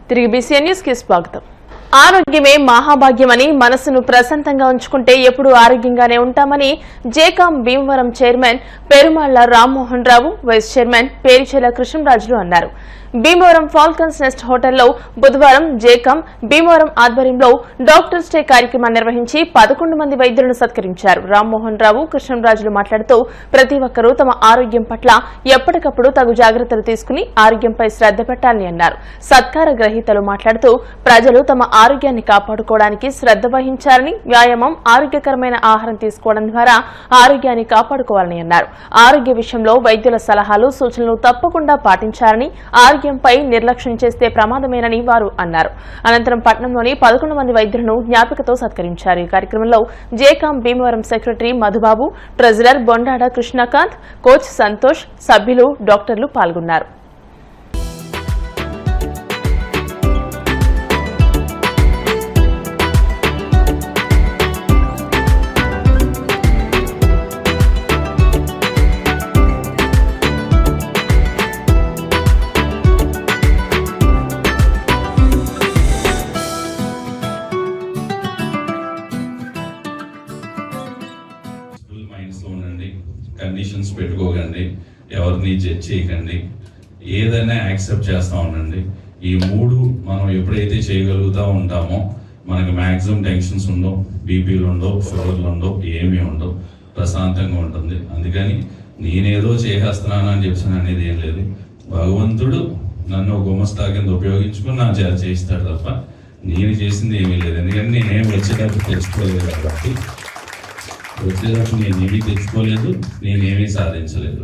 తిరిగి BCN news కి స్వాగతం. ఆరోగ్యమే మహాభాగ్యమని మనసును ప్రశాంతంగా ఉంచుకుంటే ఎప్పుడూ ఆరోగ్యంగానే ఉంటామని జేకాం భీమవరం చైర్మన్ పెరుమాళ్ల రామ్మోహన్ రావు, వైస్ చైర్మన్ పేరిచెల కృష్ణరాజులు అన్నారు. భీమవరం ఫాల్కన్స్ నెస్ట్ హోటల్లో బుధవారం జేకాం భీమవరం ఆధ్వర్యంలో డాక్టర్స్ డే కార్యక్రమాన్ని నిర్వహించి 11 మంది వైద్యులను సత్కరించారు. రామ్మోహన్ రావు, కృష్ణరాజులు మాట్లాడుతూ ప్రతి ఒక్కరూ తమ ఆరోగ్యం పట్ల ఎప్పటికప్పుడు తగు జాగ్రత్తలు తీసుకుని ఆరోగ్యంపై శ్రద్ధ పెట్టాలని అన్నారు. సత్కార గ్రహీతలు మాట్లాడుతూ ప్రజలు తమ ఆరోగ్యాన్ని కాపాడుకోవడానికి శ్రద్ధ వహించాలని, వ్యాయామం, ఆరోగ్యకరమైన ఆహారం తీసుకోవడం ద్వారా ఆరోగ్యాన్ని కాపాడుకోవాలని అన్నారు. ఆరోగ్య విషయంలో వైద్యుల సలహాలు, సూచనలు తప్పకుండా పాటించాలని, ఆరోగ్యంపై నిర్లక్ష్యం చేస్తే ప్రమాదమేనని వారు అన్నారు. అనంతరం పట్టణంలోని 11 మంది వైద్యులను జ్ఞాపికతో సత్కరించారు. ఈ కార్యక్రమంలో జేకాం Bhimavaram secretary Madhubabu, treasurer Bondada Krishnakanth, coach Santosh, సభ్యులు, డాక్టర్లు పాల్గొన్నారు. కండిషన్స్ పెట్టుకోకండి, ఎవరిని జడ్జ్ చేయకండి, ఏదైనా యాక్సెప్ట్ చేస్తూ ఉండండి. ఈ 3 మనం ఎప్పుడైతే చేయగలుగుతూ ఉంటామో మనకు మ్యాక్సిమం టెన్షన్స్ ఉండవు, బీపీలు ఉండవు, షుగర్లు ఉండవు, ఏమీ ఉండవు, ప్రశాంతంగా ఉంటుంది. అందుకని నేనేదో చేసేస్తున్నాను అని చెప్పాను అనేది ఏం లేదు. భగవంతుడు నన్ను గుమస్తా కింద ఉపయోగించుకుని నా చేయిస్తాడు తప్ప నేను చేసింది ఏమీ లేదు. ఎందుకంటే నేనేం వచ్చేటప్పుడు తెచ్చుకోలేదు కాబట్టి, వచ్చేటప్పుడు నేనేమీ తెచ్చుకోలేదు, నేనేమీ సాధించలేదు.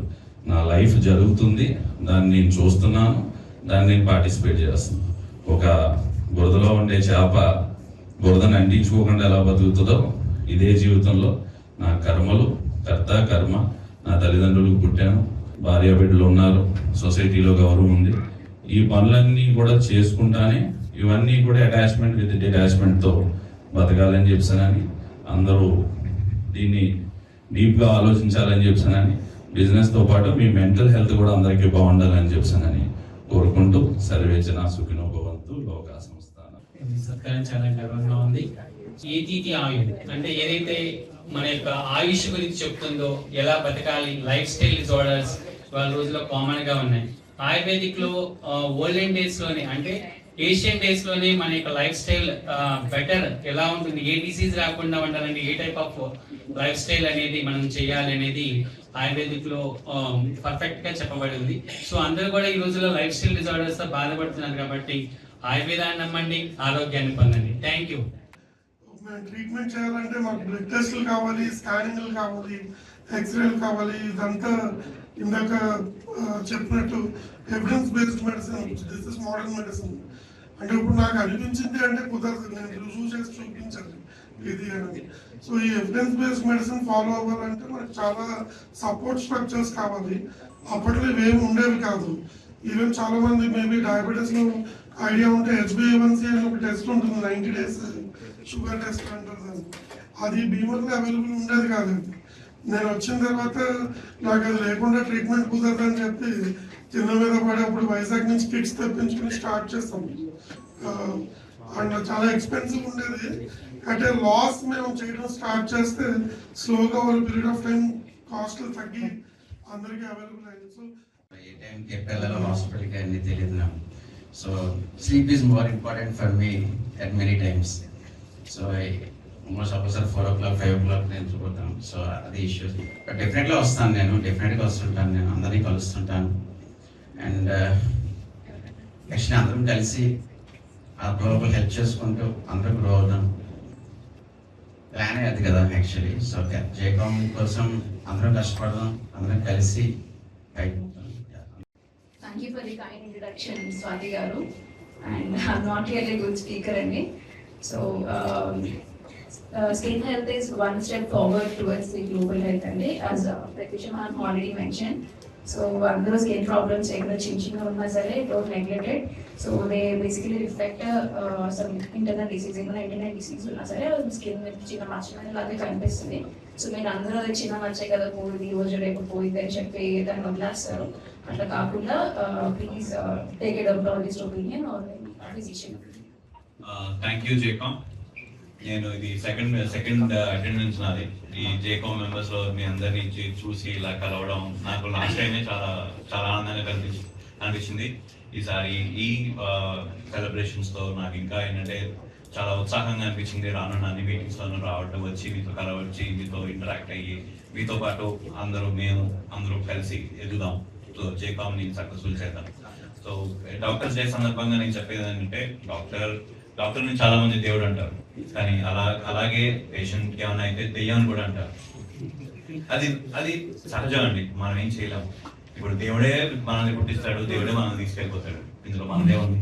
నా లైఫ్ జరుగుతుంది, దాన్ని నేను చూస్తున్నాను, దాన్ని నేను పార్టిసిపేట్ చేస్తున్నాను. ఒక బురదలో ఉండే చేప బురదను అంటించుకోకుండా ఎలా బతుకుతుందో ఇదే జీవితంలో నా కర్మలు, కర్మ, నా తల్లిదండ్రులకు పుట్టాను, భార్య బిడ్డలు ఉన్నారు, సొసైటీలో గౌరవం ఉంది. ఈ పనులన్నీ కూడా చేసుకుంటానే ఇవన్నీ కూడా అటాచ్మెంట్ విత్ డిటాచ్మెంట్తో బతకాలని చెప్పానని, అందరూ దీన్ని డీప్గా ఆలోచించాలని చెప్పానని, బిజినెస్తో పాటు మీ మెంటల్ హెల్త్ కూడా అందరికీ బాగుండాలని చెప్పానని కోరుకుంటూ సర్వేజన సుఖినో భవంతు లోకా సంస్థానం. సత్కారం చాలా గర్వంగా ఉంది. ఏటీటీ ఆయుష్ అంటే ఏదైతే మన యొక్క ఆయుష్ గురించి చెప్తుందో, ఎలా బతకాలి, లైఫ్ స్టైల్ డిజార్డర్స్ వాళ్ళ రోజుల్లో కామన్ గా ఉన్నాయి. ఆయుర్వేదిక్ లో ఓల్డెన్ డేస్ లోనే అంటే ఏషియన్ డేస్ లోనే మన యొక్క లైఫ్ స్టైల్ బెటర్ ఎలా ఉంటుంది, ఏ డిసీజ్ రాకుండా ఉండాలంటే ఏ టైప్ ఆఫ్ లైఫ్ స్టైల్ అనేది మనం చేయాలి అనేది ఆయుర్వేదిక్ లో పర్ఫెక్ట్ గా చెప్పబడి ఉంది. సో అందరూ కూడా ఈ రోజుల్లో లైఫ్ స్టైల్ డిజార్డర్స్ తో బాధపడుతున్నారు కాబట్టి ఆయుర్వేదాన్ని నమ్మండి, ఆరోగ్యాన్ని పొందండి. Thank you. ట్రీట్మెంట్ చేయాలంటే మాకు బ్లడ్ టెస్టులు కావాలి, స్కానింగ్లు కావాలి, ఎక్స్రేలు కావాలి. ఇదంతా ఇందాక చెప్పినట్టు evidence based medicine, this is modern medicine. అంటే ఇప్పుడు నాకు అనిపించింది అంటే కుదరదు, నేను రుజువు చేసి చూపించాలి ఇది అని. సో ఈ ఎవిడెన్స్ బేస్డ్ మెడిసిన్ ఫాలో అవ్వాలంటే మనకు చాలా సపోర్ట్ స్ట్రక్చర్స్ కావాలి. అప్పట్లో ఇవేమి ఉండేవి కాదు. ఈవెన్ చాలా మంది మేబీ డయాబెటీస్ లో ఐడియా ఉంటే HbA1c అని ఒక టెస్ట్ ఉంటుంది, 90 days షుగర్ టెస్ట్ అంటారు దాన్ని. అది భీమర్లో అవైలబుల్ ఉండేది కాదు. నేను వచ్చిన తర్వాత నాకు అది లేకుండా ట్రీట్మెంట్ కుదరదని చెప్పి చిన్న మీద పడి అప్పుడు వైజాగ్ నుంచి కిట్స్ తెప్పించుకుని స్టార్ట్ చేస్తాం. అండ్ చాలా ఎక్స్పెన్సివ్ ఉండేది. అంటే లాస్ మేము చేయడం స్టార్ట్ చేస్తే స్లోగా ఓవర్ పీరియడ్ ఆఫ్ టైం కాస్ట్లు తగ్గి అందరికీ అవైలబుల్ అయింది. సో ఏ టైంకి పిల్లల హాస్పిటల్కి అన్ని తెలియదు నాకు. So sleep is more important for me at many times. So almost ఒక్కసారి 4 o'clock 5 o'clock నేను చూడతాను. సో అది ఇష్యూస్. బట్ డెఫినెట్గా వస్తాను, నేను డెఫినెట్గా వస్తుంటాను, నేను అందరినీ కలుస్తుంటాను. అండ్ యాక్చువల్లీ అందరం కలిసి ఆ గ్లోబల్ హెల్ప్ చేసుకుంటూ అందరూ గ్రో అవుతాం ప్లాన్ అది కదా యాక్చువల్లీ. సో జేకామ్ కోసం అందరం కష్టపడదాం, అందరం కలిసి Thank you for the kind introduction, Swati garu. And I'm not really a good speaker anyway. So skin health is one step forward towards the global health and as Prakisha ma'am already mentioned. So under skin problems ekada chinna unna sare don't neglect it. So they basically reflect some internal disease, internal disease unna sare skin chinna marchana lage kanipistundi. So మీరు అందరూ అది చిన్న మచ్చే కదా పోయింది, ఈ రోజు రేపు పోయింది అని చెప్పి దాన్ని వదిలేస్తారు. అట్లా కాకుండా please take it up on this opinion or physician. Thank you జేకామ్. నేను ఇది సెకండ్ అటెండెన్స్ నాది ఈ జేకామ్ మెంబర్స్ లో మీ అందరినీ చూసి ఇలా కలవడం నాకు లాస్ట్ టైమే చాలా ఆనందంగా అనిపించింది. ఈసారి ఈ సెలబ్రేషన్స్ తో నాకు ఇంకా ఏంటంటే చాలా ఉత్సాహంగా అనిపించింది. రానున్న అన్ని మీటింగ్స్ లో రావడం, వచ్చి మీతో కలవచ్చి మీతో ఇంటరాక్ట్ అయ్యి మీతో పాటు అందరూ కలిసి ఎదుగుదాం. సో జేకామ్ ని సక్సెస్ఫుల్ చేద్దాం. సో డాక్టర్స్ డే సందర్భంగా నేను చెప్పేది ఏంటంటే డాక్టర్ని చాలా మంది దేవుడు అంటారు, కానీ అలాగే పేషెంట్ కి ఏమైనా అయితే దెయ్యాన్ని కూడా అంటారు. అది సహజం అండి, మనం ఏం చేయలేము. ఇప్పుడు దేవుడే మనల్ని పుట్టిస్తాడు, దేవుడే మనల్ని తీసుకెళ్ళిపోతాడు, ఇందులో మనదే ఉంది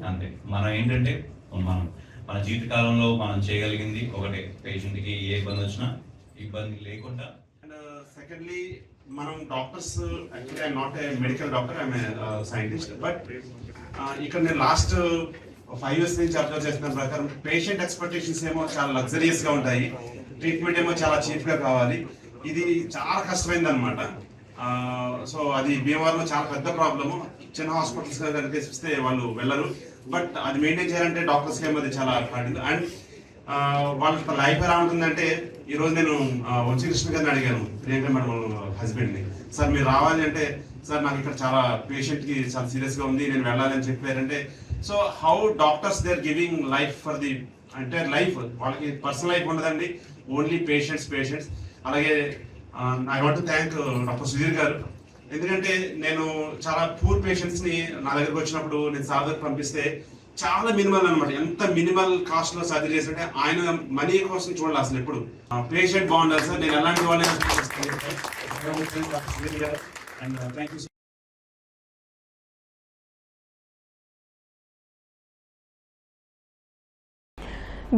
అంతే. మనం ఏంటంటే మన జీవిత కాలంలో మనం చేయగలిగింది ఒకటే, పేషెంట్ కి ఏ ఇబ్బంది వచ్చినా ఇబ్బంది లేకుండా. అండ్ సెకండ్లీ మనం doctors, actually I'm not a medical doctor, I'm a scientist. But ఇక్కడ నేను లాస్ట్ 5 years నుంచి అబ్జర్వ్ చేసిన ప్రకారం పేషెంట్ ఎక్స్పెక్టేషన్స్ ఏమో చాలా లగ్జరియస్ గా ఉంటాయి, ట్రీట్మెంట్ ఏమో చాలా చీప్ గా కావాలి. ఇది చాలా కష్టమైంది అనమాట. సో అది భీమవరంలో చాలా పెద్ద ప్రాబ్లము. చిన్న హాస్పిటల్స్ కనిపిస్తే వాళ్ళు వెళ్ళరు, బట్ అది మెయింటైన్ చేయాలంటే డాక్టర్స్కి ఏమో అది చాలా హార్డ్. అండ్ వాళ్ళ లైఫ్ ఎలా ఉంటుందంటే, ఈరోజు నేను వచ్చి కృష్ణ గారిని అడిగాను, ప్రియాంక మేడం హస్బెండ్ని, సార్ మీరు రావాలి అంటే, సార్ నాకు ఇక్కడ చాలా పేషెంట్కి చాలా సీరియస్గా ఉంది, నేను వెళ్ళాలి అని చెప్పారంటే, so how doctors they are giving life for the entire life. వాళ్ళకి పర్సనల్ లైఫ్ ఉండదండి, ఓన్లీ పేషెంట్స్. అలాగే I want to thank doctor Sudheer garu, ఎందుకంటే నేను చాలా పూర్ పేషెంట్స్ని నా దగ్గరకు వచ్చినప్పుడు నేను సార్ దగ్గర పంపిస్తే చాలా మినిమల్ అనమాట, ఎంత మినిమల్ కాస్ట్ లో సర్జరీ చేస్తుంటే ఆయన మనీ కోసం చూడాలి అసలు. ఎప్పుడు పేషెంట్ బాగుండాలి సార్, నేను ఎలాంటి వాళ్ళని.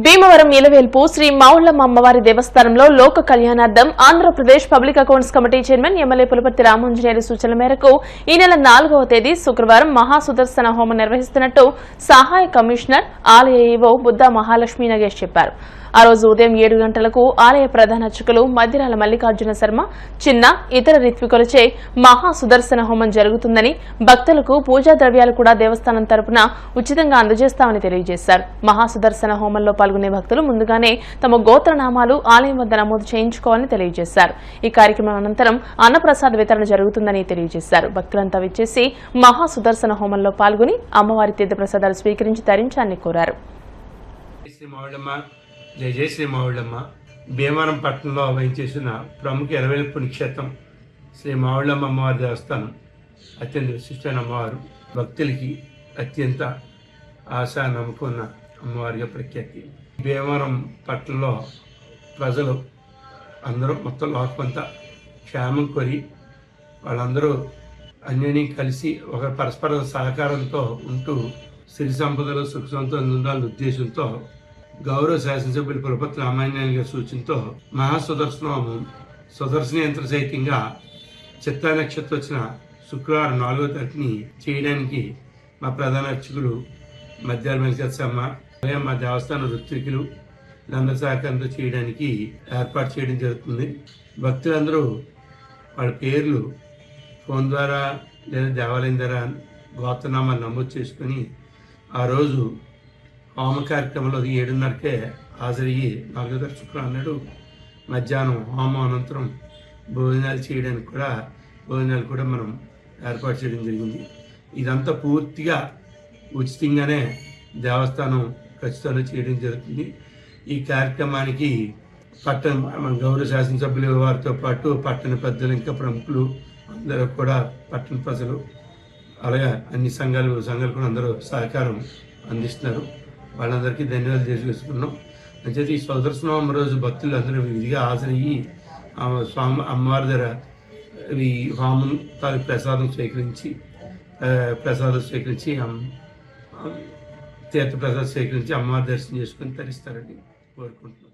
భీమవరం ఇలవేల్పు శ్రీ మౌళ్ళమ్మ అమ్మవారి దేవస్థానంలో లోక కళ్యాణార్థం Andhra Pradesh public accounts committee chairman MLA Pulaparthi Ramanjaneyulu సూచనల మేరకు ఈ నెల 4వ తేదీ శుక్రవారం మహాసుదర్శన హోమం నిర్వహిస్తున్నట్టు సహాయ కమిషనర్ ఆలయ ఈవో బుద్ధా మహాలక్ష్మీ నగేష్ చెప్పారు. ఆ రోజు ఉదయం 7 గంటలకు ఆలయ ప్రధాన అర్చకులు మద్దిరాల మల్లికార్జున శర్మ చిన్న ఇతర రిత్వికులచే మహాసుదర్శన హోమం జరుగుతుందని, భక్తులకు పూజా ద్రవ్యాలు కూడా దేవస్థానం తరపున ఉచితంగా అందజేస్తామని తెలియజేశారు. మహాసుదర్శన హోమంలో పాల్గొనే భక్తులు ముందుగానే తమ గోత్రనామాలు ఆలయం వద్ద నమోదు చేయించుకోవాలని తెలియజేశారు. ఈ కార్యక్రమం అనంతరం అన్నప్రసాద వితరణ జరుగుతుందని తెలియజేశారు. భక్తులంతా విచ్చేసి మహాసుదర్శన హోమంలో పాల్గొని అమ్మవారి తీర్థప్రసాదాలు స్వీకరించి తరించాలని కోరారు. జయ జయ శ్రీ మావుళ్ళమ్మ. భీమవరం పట్టణంలో వేయించేసిన ప్రముఖ ఇలవేల్పు పుణ్యక్షేత్రం శ్రీ మావుళ్ళమ్మ అమ్మవారి దేవస్థానం అత్యంత విశిష్టమైన అమ్మవారు. భక్తులకి అత్యంత ఆశ నమ్మకం ఉన్న అమ్మవారిగా ప్రఖ్యాతి. భీమవరం పట్టణంలో ప్రజలు అందరూ మొత్తం లోకమంతా క్షేమం కోరి వాళ్ళందరూ అన్యోన్యం కలిసి ఒక పరస్పర సహకారంతో ఉంటూ సిరి సంపదలు సుఖ సంతోషం ఉండాలనే ఉద్దేశంతో గౌరవ శాసనసభ్యులు పులపర్తి రామాంజనేయులు గారి సూచనతో మహాసుదర్శనం సుదర్శన యంత్ర సహితంగా చిత్తా నక్షత్రం వచ్చిన శుక్రవారం 4వ తారీఖుని చేయడానికి మా ప్రధాన అర్చకులు మద్దిరాల మల్లికార్జునమ్మ అలాగే మా దేవస్థాన ఋత్వికులు అందరి సహకారంతో చేయడానికి ఏర్పాటు చేయడం జరుగుతుంది. భక్తులందరూ వాళ్ళ పేర్లు ఫోన్ ద్వారా లేదా దేవాలయం ద్వారా గోత్రనామాలు నమోదు చేసుకొని ఆ రోజు హోమ కార్యక్రమంలో 7:30కే హాజరయ్యి 4వ తారీఖు శుక్రవారం నాడు మధ్యాహ్నం హోమం అనంతరం భోజనాలు కూడా మనం ఏర్పాటు చేయడం జరిగింది. ఇదంతా పూర్తిగా ఉచితంగానే దేవస్థానం ఖచ్చితంగా చేయడం జరుగుతుంది. ఈ కార్యక్రమానికి గౌరవ శాసనసభ్యుల వారితో పాటు పట్టణ పెద్దలు ఇంకా ప్రముఖులు అందరూ కూడా పట్టణ ప్రజలు అలాగే అన్ని సంఘాలు కూడా అందరూ సహకారం అందిస్తున్నారు. వాళ్ళందరికీ ధన్యవాదాలు తెలియజేసుకున్నాం. అంటే ఈ సుదర్శనం రోజు భక్తులు అందరూ విధిగా హాజరయ్యి స్వామి అమ్మవారి దగ్గర ఈ హోమం తాలూకు ప్రసాదం స్వీకరించి తీర్థ ప్రసాదం స్వీకరించి అమ్మవారి దర్శనం చేసుకొని తరిస్తారని కోరుకుంటున్నాం.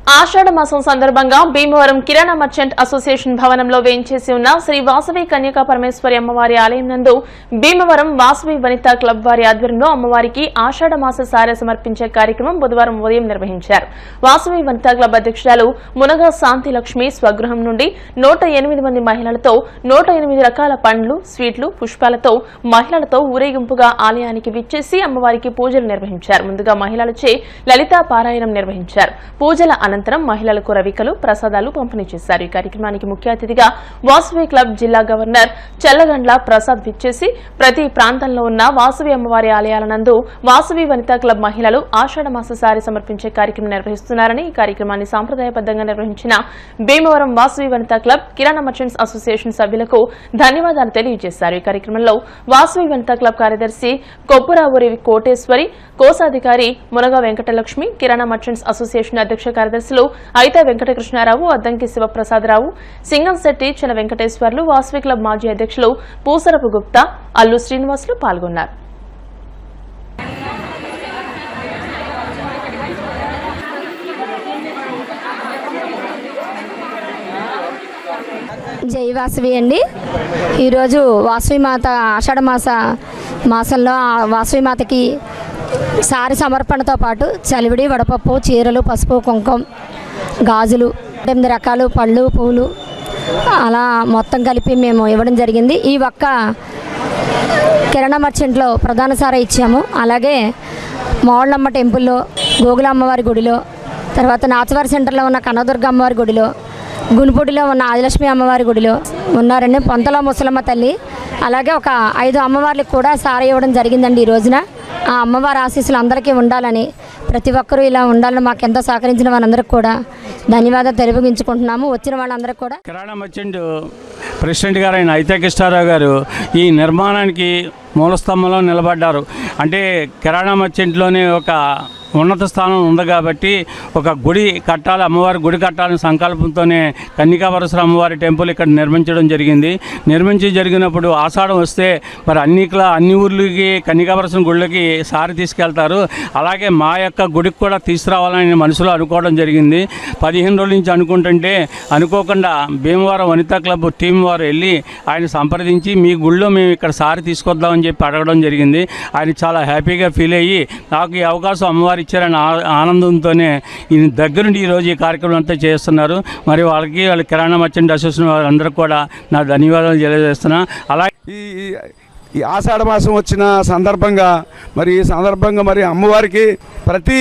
ఆషాఢ మాసం సందర్భంగా భీమవరం కిరాణా మర్చెంట్ అసోసియేషన్ భవనంలో వేయించేసి ఉన్న శ్రీ వాసవి కన్యకా పరమేశ్వరి అమ్మవారి ఆలయం నందు భీమవరం వాసవి వనితా క్లబ్ వారి ఆధ్వర్యంలో అమ్మవారికి ఆషాఢ మాస సారె సమర్పించే కార్యక్రమం బుధవారం ఉదయం నిర్వహించారు. వాసవి వనితా క్లబ్ అధ్యక్షురాలు మునగా శాంతి లక్ష్మి స్వగృహం నుండి 108 మంది మహిళలతో 108 రకాల పండ్లు, స్వీట్లు, పుష్పాలతో మహిళలతో ఊరేగింపుగా ఆలయానికి విచ్చేసి అమ్మవారికి పూజలు నిర్వహించారు. ముందుగా మహిళలచే లలితా పారాయణం నిర్వహించారు. పూజల అనంతరం మహిళలకు రవికలు, ప్రసాదాలు పంపిణీ చేశారు. ఈ కార్యక్రమానికి ముఖ్య అతిథిగా వాసవి క్లబ్ జిల్లా గవర్నర్ చల్లగండ్ల ప్రసాద్ విచ్చేసి ప్రతి ప్రాంతంలో ఉన్న వాసవి అమ్మవారి ఆలయాల నందు వాసవి వనితా క్లబ్ మహిళలు ఆషాఢ మాస సారి సమర్పించే కార్యక్రమం నిర్వహిస్తున్నారని, ఈ కార్యక్రమాన్ని సాంప్రదాయబద్దంగా నిర్వహించిన భీమవరం వాసవి వనితా క్లబ్ కిరాణా మర్చెంట్స్ అసోసియేషన్ సభ్యులకు ధన్యవాదాలు తెలియజేశారు. ఈ కార్యక్రమంలో వాసవి వనితా క్లబ్ కార్యదర్శి కొప్పురావురి కోటేశ్వరి, కోశాధికారి మునగా వెంకటలక్ష్మి, కిరాణా మర్చెంట్స్ అసోసియేషన్ అధ్యక్ష కార్యదర్శులు అయితే వెంకటకృష్ణారావు, అద్దంకి శివప్రసాదరావు, సింగంశెట్టి, చెల వెంకటేశ్వర్లు, వాసవి క్లబ్ మాజీ అధ్యక్షులు పూసరపు గుప్తా, అల్లు శ్రీనివాసులు పాల్గొన్నారు. జై వాసవి అండి. ఈరోజు వాసవి మాత ఆషాఢ మాసంలో వాసవి మాతకి సారి సమర్పణతో పాటు చలివిడి, వడపప్పు, చీరలు, పసుపు, కుంకుమ, గాజులు, 8 రకాలు పళ్ళు, పూలు అలా మొత్తం కలిపి మేము ఇవ్వడం జరిగింది. ఈ ఒక్క కిరాణా మర్చెంట్లో ప్రధాన సార ఇచ్చాము. అలాగే మోళ్ళమ్మ టెంపుల్లో, గోగుల అమ్మవారి గుడిలో, తర్వాత నాచవారి సెంటర్లో ఉన్న కనదుర్గ అమ్మవారి గుడిలో, గునిపూడిలో ఉన్న ఆదిలక్ష్మి అమ్మవారి గుడిలో ఉన్నారండి. పొంతలో ముసలమ్మ తల్లి, అలాగే ఒక 5 అమ్మవార్లకు కూడా సార ఇవ్వడం జరిగిందండి. ఈ రోజున ఆ అమ్మవారి ఆశీస్సులు అందరికీ ఉండాలని, ప్రతి ఒక్కరూ ఇలా ఉండాలని మాకు ఎంతో సహకరించిన వాళ్ళందరికీ కూడా ధన్యవాదాలు తెలియజేసుకుంటున్నాము. వచ్చిన వాళ్ళందరికీ కూడా. కిరాణా మర్చెంట్ ప్రెసిడెంట్ గారు అయిన ఐతకృష్ణారావు గారు ఈ నిర్మాణానికి మూలస్తంభంలో నిలబడ్డారు. అంటే కిరాణా మర్చెంట్లోనే ఒక ఉన్నత స్థానం ఉంది కాబట్టి ఒక గుడి కట్టాలి, అమ్మవారి గుడి కట్టాలని సంకల్పంతోనే కన్యకాపరమేశ్వరి అమ్మవారి టెంపుల్ ఇక్కడ నిర్మించడం జరిగింది. జరిగినప్పుడు ఆషాఢం వస్తే మరి అన్ని ఊర్లకి కన్యకాపరమేశ్వరి గుళ్ళకి సారి తీసుకెళ్తారు. అలాగే మా యొక్క గుడికి కూడా తీసుకురావాలని మనసులో అనుకోవడం జరిగింది. 15 రోజుల నుంచి అనుకోకుండా భీమవరం వనితా క్లబ్ టీం వారు వెళ్ళి ఆయన సంప్రదించి మీ గుళ్ళో మేము ఇక్కడ సారి తీసుకొద్దామని చెప్పి అడగడం జరిగింది. ఆయన చాలా హ్యాపీగా ఫీల్ అయ్యి నాకు ఈ అవకాశం అమ్మవారి ఇచ్చారని ఆనందంతోనే ఈ దగ్గరుండి ఈరోజు ఈ కార్యక్రమం అంతా చేస్తున్నారు. మరి వాళ్ళ కిరాణా మర్చెంట్ అసోసియేషన్ వాళ్ళందరూ కూడా నా ధన్యవాదాలు తెలియజేస్తున్నా. అలాగే ఈ ఆషాఢ మాసం వచ్చిన సందర్భంగా మరి అమ్మవారికి ప్రతి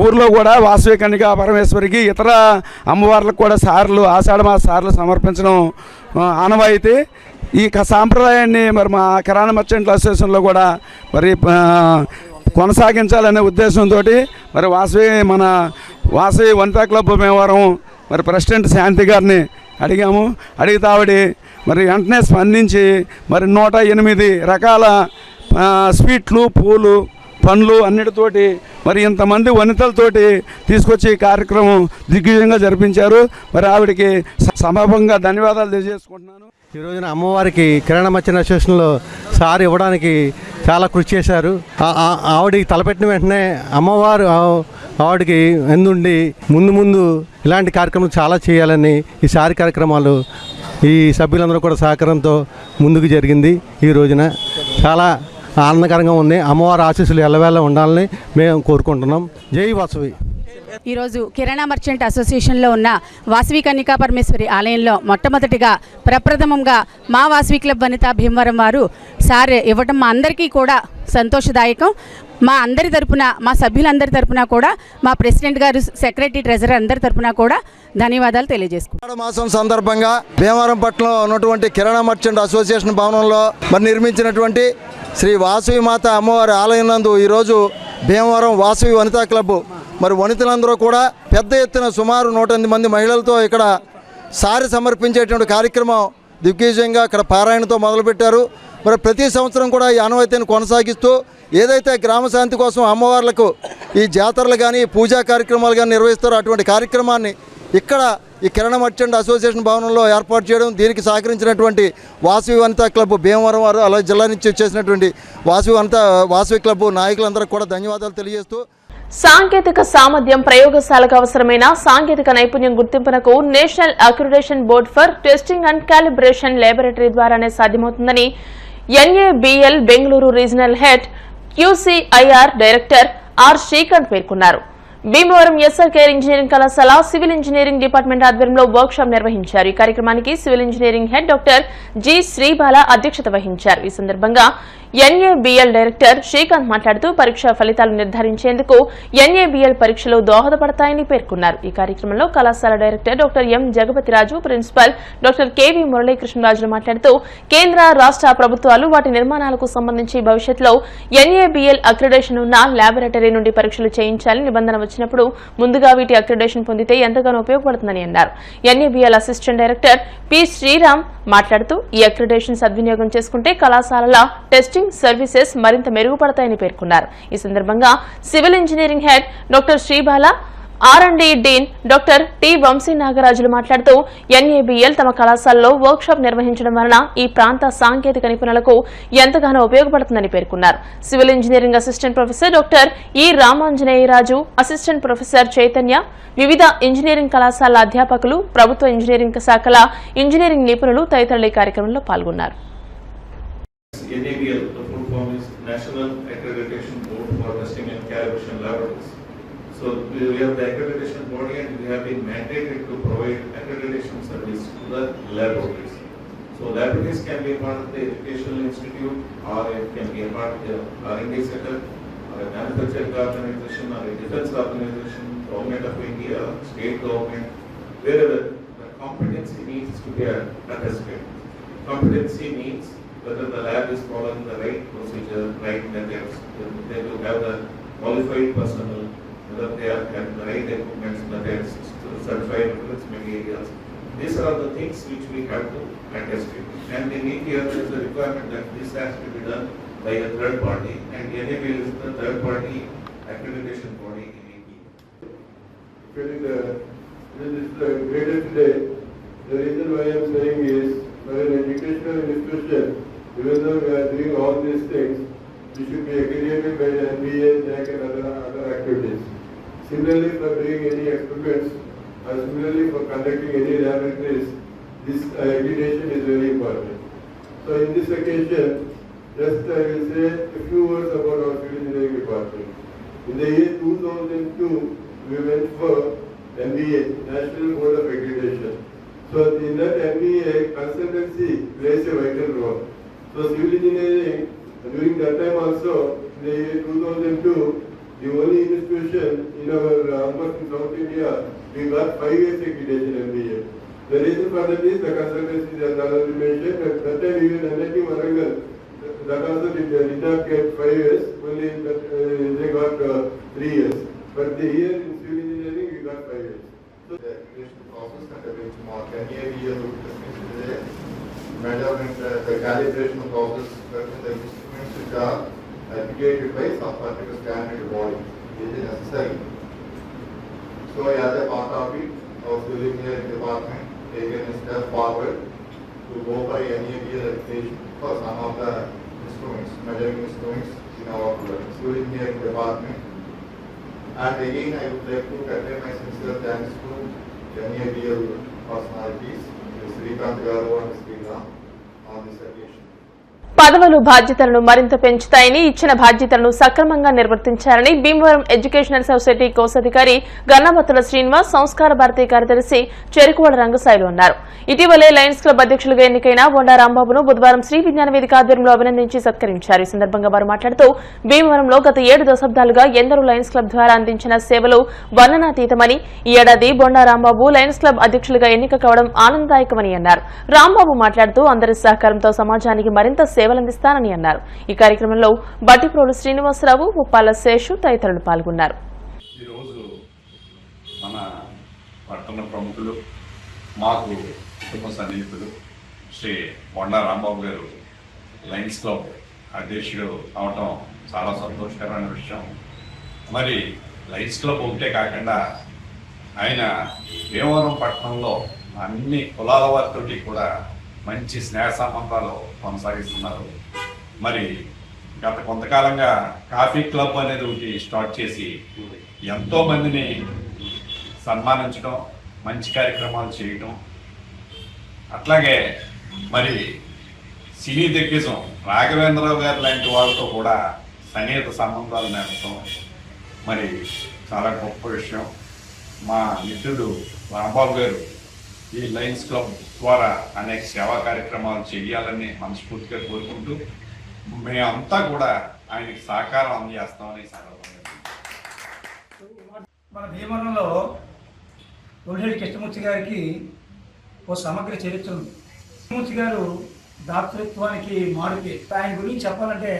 ఊర్లో కూడా వాసవి కన్యకా పరమేశ్వరికి ఇతర అమ్మవార్లకు కూడా ఆషాఢ మాస సార్లు సమర్పించడం ఆనవాయితీ. ఈ సాంప్రదాయాన్ని మరి మా కిరాణా మర్చెంట్ల అసోసియేషన్లో కూడా మరి కొనసాగించాలనే ఉద్దేశంతో మరి వాసవి వనితా క్లబ్ భీమవరం మరి ప్రెసిడెంట్ శాంతి గారిని అడిగితే ఆవిడ మరి వెంటనే స్పందించి మరి 108 రకాల స్వీట్లు, పూలు, పండ్లు అన్నిటితోటి మరి ఇంతమంది వనితలతోటి తీసుకొచ్చి ఈ కార్యక్రమం దిగ్విజయంగా జరిపించారు. మరి ఆవిడకి సమర్పంగా ధన్యవాదాలు తెలియజేసుకుంటున్నాను. ఈ రోజున అమ్మవారికి కిరాణా మర్చెంట్ అసోసియేషన్లో సారి ఇవ్వడానికి చాలా కృషి చేశారు. ఆవిడకి తలపెట్టిన వెంటనే అమ్మవారు ఆవిడకి ఎందుండి ముందు ఇలాంటి కార్యక్రమాలు చాలా చేయాలని ఈ సారి కార్యక్రమాలు ఈ సభ్యులందరూ కూడా సహకారంతో ముందుకు జరిగింది. ఈ రోజున చాలా ఆనందకరంగా ఉంది. అమ్మవారి ఆశీస్సులు ఎల్లవేళ ఉండాలని మేము కోరుకుంటున్నాం. జై వాసవి. ఈరోజు కిరాణా మర్చెంట్ అసోసియేషన్లో ఉన్న వాసవి కన్యకా పరమేశ్వరి ఆలయంలో మొట్టమొదటిగా ప్రప్రథమంగా మా వాసవి క్లబ్ వనితా భీమవరం వారు సారి ఇవ్వటం మా అందరికీ కూడా సంతోషదాయకం. మా అందరి తరపున, మా సభ్యులందరి తరపున కూడా, మా ప్రెసిడెంట్ గారు, సెక్రటరీ, ట్రెజరర్ అందరి తరపున కూడా ధన్యవాదాలు తెలియజేసుకుంటాం. మాసం సందర్భంగా భీమవరం పట్టణంలో ఉన్నటువంటి కిరాణా మర్చెంట్ అసోసియేషన్ భవనంలో మరి నిర్మించినటువంటి శ్రీ వాసవి మాత అమ్మవారి ఆలయం నందు ఈరోజు భీమవరం వాసవి వనితా క్లబ్ మరి వనితలందరూ కూడా పెద్ద ఎత్తున సుమారు 108 మంది మహిళలతో ఇక్కడ సారి సమర్పించేటువంటి కార్యక్రమం దిగ్విజయంగా ఇక్కడ పారాయణతో మొదలుపెట్టారు. మరి ప్రతి సంవత్సరం కూడా ఈ ఆనవాయితీని కొనసాగిస్తూ ఏదైతే గ్రామ శాంతి కోసం అమ్మవార్లకు ఈ జాతరలు కానీ పూజా కార్యక్రమాలు కానీ నిర్వహిస్తారో అటువంటి కార్యక్రమాన్ని ఇక్కడ ఈ కిరాణా మర్చెంట్ అసోసియేషన్ భవనంలో ఏర్పాటు చేయడం, దీనికి సహకరించినటువంటి వాసవి వనితా క్లబ్ భీమవరం వారు, అలాగే జిల్లా నుంచి వచ్చేసినటువంటి వాసవి క్లబ్ నాయకులందరికీ కూడా ధన్యవాదాలు తెలియజేస్తూ సాంకేతిక సామర్థ్యం ప్రయోగశాలకు అవసరమైన సాంకేతిక నైపుణ్యం గుర్తింపునకు national accreditation board for testing and calibration laboratory ద్వారానే సాధ్యమవుతుందని NABL Bengaluru regional head QCIR director R Srikanth పేర్కొన్నారు. భీమవరం ఎస్ఆర్కేఆర్ ఇంజనీరింగ్ కళాశాల సివిల్ ఇంజనీరింగ్ డిపార్ట్మెంట్ ఆధ్వర్యంలో వర్క్ షాప్ నిర్వహించారు. ఈ కార్యక్రమానికి civil engineering head doctor G Sribala అధ్యక్షత వహించారు. ఈ సందర్భంగా ఎన్ఏబిఎల్ డైరెక్టర్ శ్రీకాంత్ మాట్లాడుతూ పరీక్షా ఫలితాలు నిర్ధారించేందుకు ఎన్ఏబిఎల్ పరీక్షలు దోహదపడతాయని పేర్కొన్నారు. ఈ కార్యక్రమంలో కళాశాల director doctor M Jagapathi Raju, principal doctor KV మురళీకృష్ణరాజులు మాట్లాడుతూ కేంద్ర రాష్ట్ర ప్రభుత్వాలు వాటి నిర్మాణాలకు సంబంధించి భవిష్యత్తులో ఎన్ఏబిఎల్ అక్రిడేషన్ ఉన్న ల్యాబొరేటరీ నుండి పరీక్షలు చేయించాలని నిబంధన వచ్చినప్పుడు ముందుగా వీటి అక్రిడేషన్ పొందితే ఎంతగానో ఉపయోగపడుతుందని అన్నారు. NABL assistant director P Sriram మాట్లాడుతూ ఈ అక్రిడేషన్ సద్వినియోగం చేసుకుంటే కళాశాలల టెస్టింగ్ సర్వీసెస్ మరింత మెరుగుపడతాయని పేర్కొన్నారు. ఈ సందర్భంగా civil engineering head doctor Sribala, R&D dean doctor T Vamsi నాగరాజులు మాట్లాడుతూ ఎన్ఏబిఎల్ తమ కళాశాలలో వర్క్ షాప్ నిర్వహించడం వలన ఈ ప్రాంత సాంకేతిక నిపుణులకు ఎంతగానో ఉపయోగపడుతుందని పేర్కొన్నారు. Civil engineering assistant professor doctor ఈ రామాంజనేయరాజు, అసిస్టెంట్ ప్రొఫెసర్ చైతన్య, వివిధ ఇంజనీరింగ్ కళాశాల అధ్యాపకులు, ప్రభుత్వ ఇంజనీరింగ్ శాఖల ఇంజనీరింగ్ నిపుణులు తదితరులు ఈ కార్యక్రమంలో పాల్గొన్నారు. NABL, the full form is National Accreditation Board for Testing and Calibration Laboratories. So we have the accreditation body and we have been mandated to provide accreditation service to the laboratories. So laboratories can be a part of the educational institute, or it can be a part of the R&D setup, or a manufacturing organization, or a defense organization, government of India, state government, wherever the competency needs to be attested. Competency means whether the lab is following the right procedure, right methods, they will have the qualified personnel, whether they are having the right equipment, methods, certified reference materials. These are the things which we have to attest it. And in India, there is a requirement that this has to be done by a third party, and NABL is the third party accreditation body in India. This is the greatest day. The reason why I am saying is, for an educational institution, even though we are doing all these things, we should be accredited by the NBA, NAC and other activities. Similarly, for doing any experiments, or similarly for conducting any laboratories, this accreditation is very important. So in this occasion, just I will say a few words about our civil engineering department. In the year 2002, we went for NBA, National Board of Accreditation. So in that NBA, consultancy plays a vital role. So civil engineering, during that time also, in the year 2002, the only institution in our almost in South India, we got 5 years accreditation MBA. The reason for that is the consultancy that already mentioned. At that time even NIT Warangal, that also did not get 5 years, only that, they got 3 years. But the year in civil engineering, we got 5 years. So the accreditation process and the benchmark, NABL is a measurement, the calibration process, the instruments which are accredited by some particular standard body. It is necessary. So as a part of it, our civil engineering department taken a step forward to go by NABL accreditation for some of the instruments, measuring instruments in our civil engineering department. And again, I would like to convey my sincere thanks to NABL personalities, Srikanth Garu and Sriram, on this occasion. పదవులు బాధ్యతలను మరింత పెంచుతాయని, ఇచ్చిన బాధ్యతలను సక్రమంగా నిర్వర్తించాలని Bhimavaram educational society కోశాధికారి గన్నమతుల శ్రీనివాస్, సంస్కార భారతి కార్యదర్శి చెరుకువాడ రంగసాయిలు అన్నారు. ఇటీవలే లయన్స్ క్లబ్ అధ్యక్షులుగా ఎన్నికైన బొండా రాంబాబును బుధవారం శ్రీ విజ్ఞాన వేదిక ఆధ్వర్యంలో అభినందించి సత్కరించారు. ఈ సందర్భంగా వారు మాట్లాడుతూ భీమవరంలో గత 7 దశాబ్దాలుగా ఎందరో లయన్స్ క్లబ్ ద్వారా అందించిన సేవలు వర్ణనాతీతమని, ఈ ఏడాది బొండా రాంబాబు లయన్స్ క్లబ్ అధ్యక్షులుగా ఎన్నిక కావడం ఆనందదాయకమని అన్నారు. రాంబాబు మాట్లాడుతూ అందరి సహకారంతో సమాజానికి మరింత సేవలందిస్తానని అన్నారు. ఈ కార్యక్రమంలో బట్టిప్రోలు శ్రీనివాసరావు, ఉప్పాల శేషు తదితరులు పాల్గొన్నారు. ఈరోజు మన పట్టణ ప్రముఖులు, మాకు కుటుంబ సన్నిహితులు శ్రీ బొండా రాంబాబు గారు లయన్స్ క్లబ్ అధ్యక్షుడు అవటం చాలా సంతోషకరమైన విషయం. మరి లయన్స్ క్లబ్ ఒకటే కాకుండా ఆయన భీమవరం పట్టణంలో అన్ని కులాల వారితోటి కూడా మంచి స్నేహ సంబంధాలు కొనసాగిస్తున్నారు. మరి గత కొంతకాలంగా కాఫీ క్లబ్ అనేది ఒకటి స్టార్ట్ చేసి ఎంతో మందిని సన్మానించడం, మంచి కార్యక్రమాలు చేయటం, అట్లాగే మరి సినీ దిగ్గజం రాఘవేంద్రరావు గారు లాంటి వాళ్ళతో కూడా సన్నిహిత సంబంధాలు నేర్పడం మరి చాలా గొప్ప విషయం. మా మిత్రుడు రాంబాబు గారు ఈ లయన్స్ క్లబ్ ద్వారా అనేక సేవా కార్యక్రమాలు చేయాలని మనస్ఫూర్తిగా కోరుకుంటూ మేమంతా కూడా ఆయనకి సహకారం అందజేస్తామని సందర్భంగా మన భీమవరంలో ఒడిహెడి కృష్ణమూర్తి గారికి ఓ సమగ్ర చరిత్ర ఉంది. కృష్ణమూర్తి గారు దాతృత్వానికి మారుపే. ఆయన గురించి చెప్పాలంటే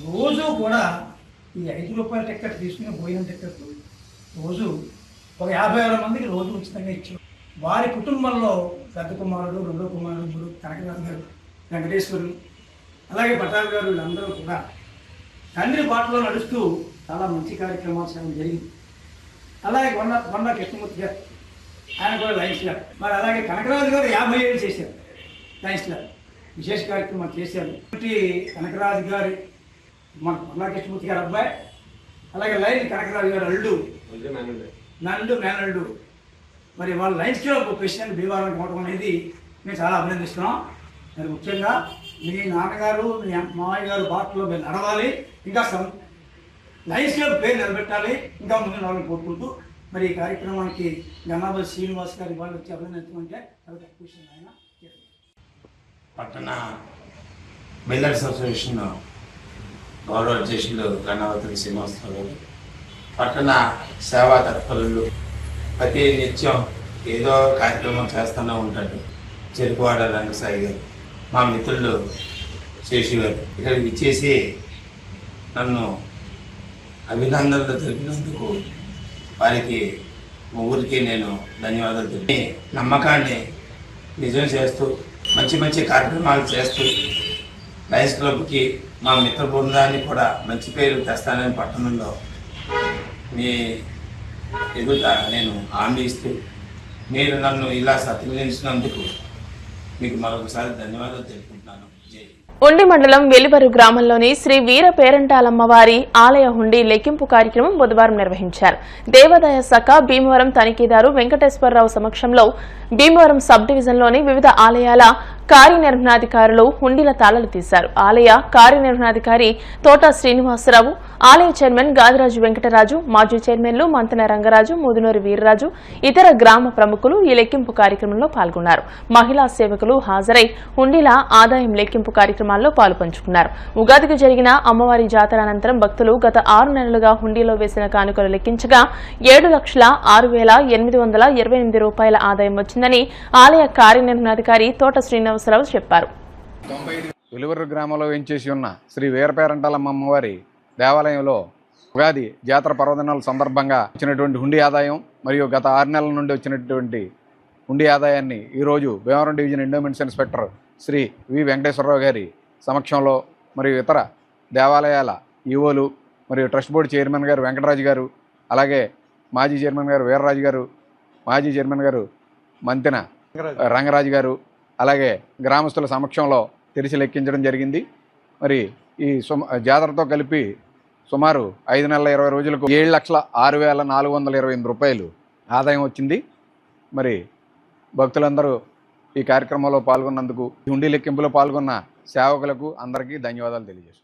రోజు కూడా ఈ 5 రూపాయల టికెట్ తీసుకుని భోజనం టికెట్ రోజు ఒక 50,000 మందికి రోజు ఉచితంగా ఇచ్చారు. వారి కుటుంబంలో పెద్ద కుమారుడు, రెండో కుమారుడు కనకరాజు గారు, వెంకటేశ్వరులు, అలాగే పటాల్ గారు, వీళ్ళందరూ కూడా తండ్రి బాటలో నడుస్తూ చాలా మంచి కార్యక్రమాలు చేయడం జరిగింది. అలాగే కొండ కృష్ణమూర్తి గారు, ఆయన కూడా లయన్స్ క్లబ్. మరి అలాగే కనకరాజు గారు 50 ఏళ్ళు చేశారు లయన్స్ క్లబ్, విశేష కార్యక్రమాలు చేశారు. కనకరాజు గారి మన కొండ కృష్ణమూర్తి గారు అబ్బాయి, అలాగే లైన్ కనకరాజు గారు అల్లుడు మేనల్లుడు. మరి వాళ్ళ లయన్స్ క్లబ్ ప్రెసిడెంట్ భీమవరం అవడం అనేది మేము చాలా అభినందిస్తున్నాం. మరి ముఖ్యంగా మీ నాన్నగారు, మీ మామయ్య గారు బాటలో మీరు నడవాలి, ఇంకా లయన్స్ క్లబ్ పేరు నిలబెట్టాలి, ఇంకా ముందు నడవాలని కోరుకుంటూ మరి ఈ కార్యక్రమానికి గన్నాపల్లి శ్రీనివాస్ గారి వాళ్ళు వచ్చి అభినందించమంటే చాలా తక్కువ విషయం. ఆయన పట్టణ బిల్డర్స్ అసోసియేషన్ గౌరవ అధ్యక్షులు గన్నాపల్లి శ్రీనివాసరావు గారు, పట్టణ సేవా తత్పరులు ప్రతి నిత్యం ఏదో కార్యక్రమం చేస్తూనే ఉంటాడు చెరుకువాడ రంగసాయి గారు, మా మిత్రులు శేషి గారు ఇక్కడికి ఇచ్చేసి నన్ను అభినందనలు తెలిపినందుకు వారికి ముగ్గురికి నేను ధన్యవాదాలు తెలిపి నమ్మకాన్ని నిజం చేస్తూ మంచి మంచి కార్యక్రమాలు చేస్తూ లయన్స్ క్లబ్కి మా మిత్ర బృందాన్ని కూడా మంచి పేరు తెస్తానని పట్టణంలో మీ ఎదుట నేను హామీ ఇస్తూ మీరు నన్ను ఇలా సత్కరించినందుకు మీకు మరొకసారి ధన్యవాదాలు తెలుపుకుంటున్నాను. ఉండి మండలం వెలివరు గ్రామంలోని శ్రీ వీర పేరంటాలమ్మవారి ఆలయ హుండీ లెక్కింపు కార్యక్రమం బుధవారం నిర్వహించారు. దేవాదాయ శాఖ భీమవరం తనిఖీదారు వెంకటేశ్వరరావు సమక్షంలో భీమవరం సబ్ డివిజన్లోని వివిధ ఆలయాల కార్యనిర్వహణాధికారులు హుండీల తాళాలు తీశారు. ఆలయ కార్యనిర్వహణాధికారి తోట శ్రీనివాసరావు, ఆలయ చైర్మన్ గాదిరాజు వెంకటరాజు, మాజీ చైర్మన్లు మంతెన రంగరాజు, ముదునూరి వీర్రాజు, ఇతర గ్రామ ప్రముఖులు ఈ లెక్కింపు కార్యక్రమంలో పాల్గొన్నారు. మహిళా సేవకులు హాజరై హుండీల ఆదాయం లెక్కింపు కార్యక్రమాల్లో పాలుపంచుకున్నారు. ఉగాదికి జరిగిన అమ్మవారి జాతర అనంతరం భక్తులు గత 6 నెలలుగా హుండీలో వేసిన కానుకలు లెక్కించగా 7,06,828 రూపాయల ఆదాయం వచ్చిందని ఆలయ కార్యనిర్వహణాధికారి తోట శ్రీనివాసరావు చెప్పారు. వెలువరు గ్రామంలో వేంచేసి ఉన్న శ్రీ వీరపేరంటాలమ్మ అమ్మవారి దేవాలయంలో ఉగాది జాతర పర్వదినాల సందర్భంగా వచ్చినటువంటి హుండీ ఆదాయం మరియు గత 6 నెలల నుండి వచ్చినటువంటి హుండీ ఆదాయాన్ని ఈరోజు Bhimavaram division endowments inspector Sri V Venkateswara Rao గారి సమక్షంలో మరియు ఇతర దేవాలయాల ఈవోలు మరియు ట్రస్ట్ బోర్డు చైర్మన్ గారు వెంకటరాజు గారు, అలాగే మాజీ చైర్మన్ గారు వీర్రాజు గారు, మాజీ చైర్మన్ గారు మంతెన రంగరాజు గారు, అలాగే గ్రామస్తుల సమక్షంలో తెరిచి లెక్కించడం జరిగింది. మరి ఈ జాతరతో కలిపి సుమారు 5 నెలల 20 రోజులకు 7,06,428 రూపాయలు ఆదాయం వచ్చింది. మరి భక్తులందరూ ఈ కార్యక్రమంలో పాల్గొన్నందుకు, హుండీ లెక్కింపులో పాల్గొన్న సేవకులకు అందరికీ ధన్యవాదాలు తెలియజేస్తున్నాం.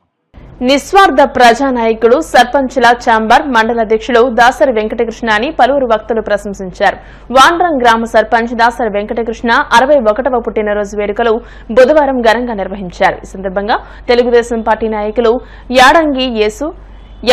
నిస్వార్థ ప్రజానాయకుడు, సర్పంచుల ఛాంబర్ మండల అధ్యక్షులు దాసరి వెంకటకృష్ణ అని పలువురు భక్తులు ప్రశంసించారు. వాండ్రం గ్రామ సర్పంచ్ దాసరి వెంకటకృష్ణ 61వ పుట్టినరోజు వేడుకలు బుధవారం ఘనంగా నిర్వహించారు. ఈ సందర్భంగా తెలుగుదేశం పార్టీ నాయకులు యాడంగి యేసు,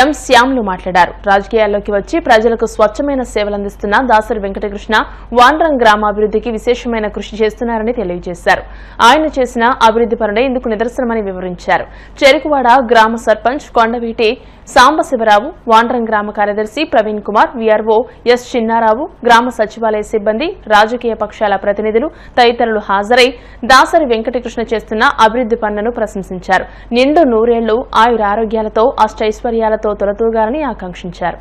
ఎం శ్యామ్లు మాట్లాడారు. రాజకీయాల్లోకి వచ్చి ప్రజలకు స్వచ్ఛమైన సేవలందిస్తున్న దాసరి వెంకటకృష్ణ వాండ్రం గ్రామాభివృద్ధికి విశేషమైన కృషి చేస్తున్నారని తెలియజేశారు. ఆయన చేసిన అభివృద్ధి పనులే ఇందుకు నిదర్శనమని వివరించారు. చెరుకువాడ గ్రామ సర్పంచ్ కొండవీటి సాంబశివరావు, వాండ్రం గ్రామ కార్యదర్శి ప్రవీణ్ కుమార్, వీఆర్ఓ ఎస్ చిన్నారావు, గ్రామ సచివాలయ సిబ్బంది, రాజకీయ పక్షాల ప్రతినిధులు తదితరులు హాజరై దాసరి వెంకటకృష్ణ చేస్తున్న అభివృద్ధి పనులను ప్రశంసించారు. నిండు నూరేళ్లు ఆయురారోగ్యాలతో అష్టైశ్వర్యాలతో తొలతూగాలని ఆకాంక్షించారు.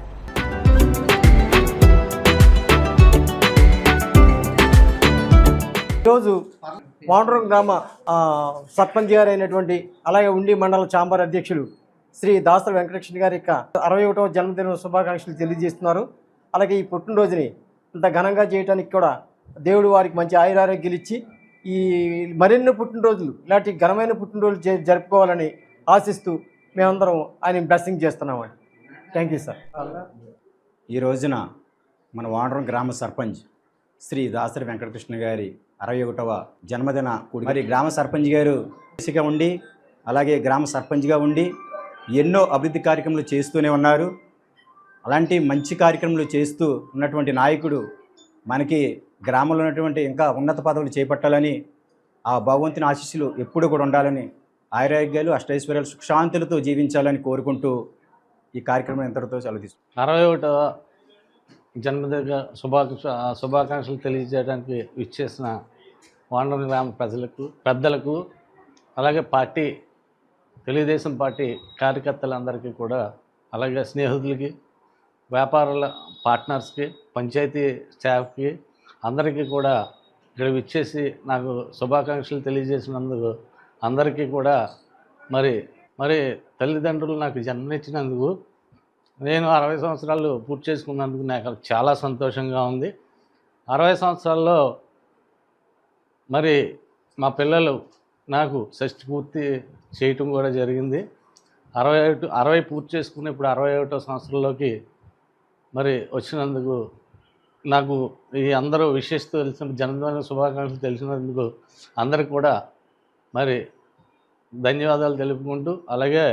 ఈరోజు వాండ్రం గ్రామ సర్పంచ్ గారు అయినటువంటి అలాగే ఉండి మండల ఛాంబర్ అధ్యక్షులు శ్రీ దాసరి వెంకటకృష్ణ గారి యొక్క 61వ జన్మదిన శుభాకాంక్షలు తెలియజేస్తున్నారు. అలాగే ఈ పుట్టినరోజుని ఇంత ఘనంగా చేయడానికి కూడా దేవుడు వారికి మంచి ఆయురారోగ్యాలు ఇచ్చి ఈ మరిన్ని పుట్టినరోజులు ఇలాంటి ఘనమైన పుట్టినరోజులు జరుపుకోవాలని ఆశిస్తూ మేమందరం ఆయన బ్లెస్సింగ్ చేస్తున్నామండి. Thank you sir. ఈ రోజున మన వాండ్రం గ్రామ సర్పంచ్ శ్రీ దాసరి వెంకటకృష్ణ గారి 61వ జన్మదిన మరి గ్రామ సర్పంచ్ గారు గా ఉండి అలాగే గ్రామ సర్పంచ్గా ఉండి ఎన్నో అభివృద్ధి కార్యక్రమాలు చేస్తూనే ఉన్నారు. అలాంటి మంచి కార్యక్రమాలు చేస్తూ ఉన్నటువంటి నాయకుడు మనకి గ్రామంలో ఉన్నటువంటి ఇంకా ఉన్నత పదవులు చేపట్టాలని ఆ భగవంతుని ఆశీస్సులు ఎప్పుడు కూడా ఉండాలని ఆయురారోగ్యాలు అష్టైశ్వర్యాలు సుఖశాంతులతో జీవించాలని కోరుకుంటూ ఈ కార్యక్రమం ఎంతటితో సెలవు తీసుకుంటాం. 61వ జన్మదిన శుభాకాంక్షలు తెలియజేయడానికి ఇచ్చేసిన వాండ్రం గ్రామ ప్రజలకు పెద్దలకు అలాగే పార్టీ తెలుగుదేశం పార్టీ కార్యకర్తలందరికీ కూడా అలాగే స్నేహితులకి వ్యాపారుల పార్ట్నర్స్కి పంచాయతీ స్టాఫ్కి అందరికీ కూడా ఇక్కడ విచ్చేసి నాకు శుభాకాంక్షలు తెలియజేసినందుకు అందరికీ కూడా మరి తల్లిదండ్రులు నాకు జన్మనిచ్చినందుకు నేను 60 సంవత్సరాలు పూర్తి చేసుకున్నందుకు నాకు చాలా సంతోషంగా ఉంది. 60 సంవత్సరాల్లో మరి మా పిల్లలు నాకు షష్ఠి పూర్తి చేయటం కూడా జరిగింది. 60 పూర్తి చేసుకుని ఇప్పుడు 61వ సంవత్సరంలోకి మరి వచ్చినందుకు నాకు ఈ అందరూ విశేషత తెలిసిన జన్మదిన శుభాకాంక్షలు తెలిసినందుకు అందరికి కూడా మరి ధన్యవాదాలు తెలుపుకుంటూ అలాగే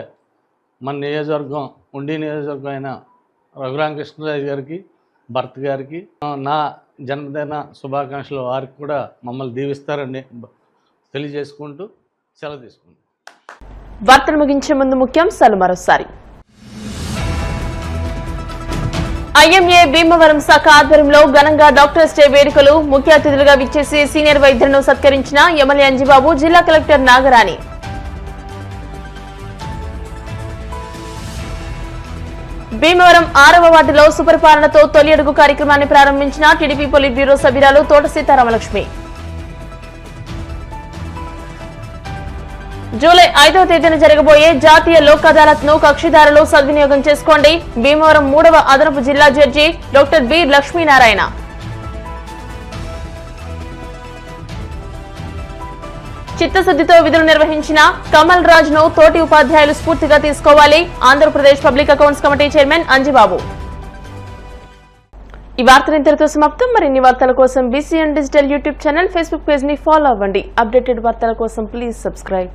మన నియోజకవర్గం ఉండి నియోజకవర్గం అయిన రఘురామకృష్ణరాజు గారికి భర్త గారికి నా జన్మదిన శుభాకాంక్షలు వారికి కూడా మమ్మల్ని దీవిస్తారని తెలియజేసుకుంటూ సెలవు తీసుకుంటాం. వార్తలు ముగించే ముందు ముఖ్యాంశాలు మరోసారి. ఐఎంఏ భీమవరం శాఖ ఆధ్వర్యంలో ఘనంగా డాక్టర్స్ డే వేడుకలు. ముఖ్య అతిథులుగా విచ్చేసి సీనియర్ వైద్యులను సత్కరించిన ఎమ్మెల్యే అంజిబాబు, జిల్లా కలెక్టర్ నాగరాణి. భీమవరం 6వ వార్డులో సుపరిపాలనతో తొలి అడుగు కార్యక్రమాన్ని ప్రారంభించిన టీడీపీ పొలిట్ బ్యూరో సభ్యురాలు తోట సీతారామలక్ష్మి. జూలై 5వ తేదీన జరగబోయే జాతీయ లోక్ అదాలత్ ను కక్షిదారులు సద్వినియోగం చేసుకోండి. భీమవరం 3వ అదనపు జిల్లా జడ్జి డాక్టర్ బి లక్ష్మీనారాయణ. చిత్తశుద్దితో విధులు నిర్వహించిన కమల్ రాజ్ ను తోటి ఉపాధ్యాయులు స్ఫూర్తిగా తీసుకోవాలి. Andhra Pradesh public accounts committee chairman Anjibabu. ఈ వార్తలు ఇంతటితో సమాప్తం. మరిన్ని వార్తల కోసం BCN digital YouTube channel, Facebook page ని ఫాలో అవ్వండి. అప్డేటెడ్ వార్తల కోసం ప్లీజ్ సబ్స్క్రైబ్.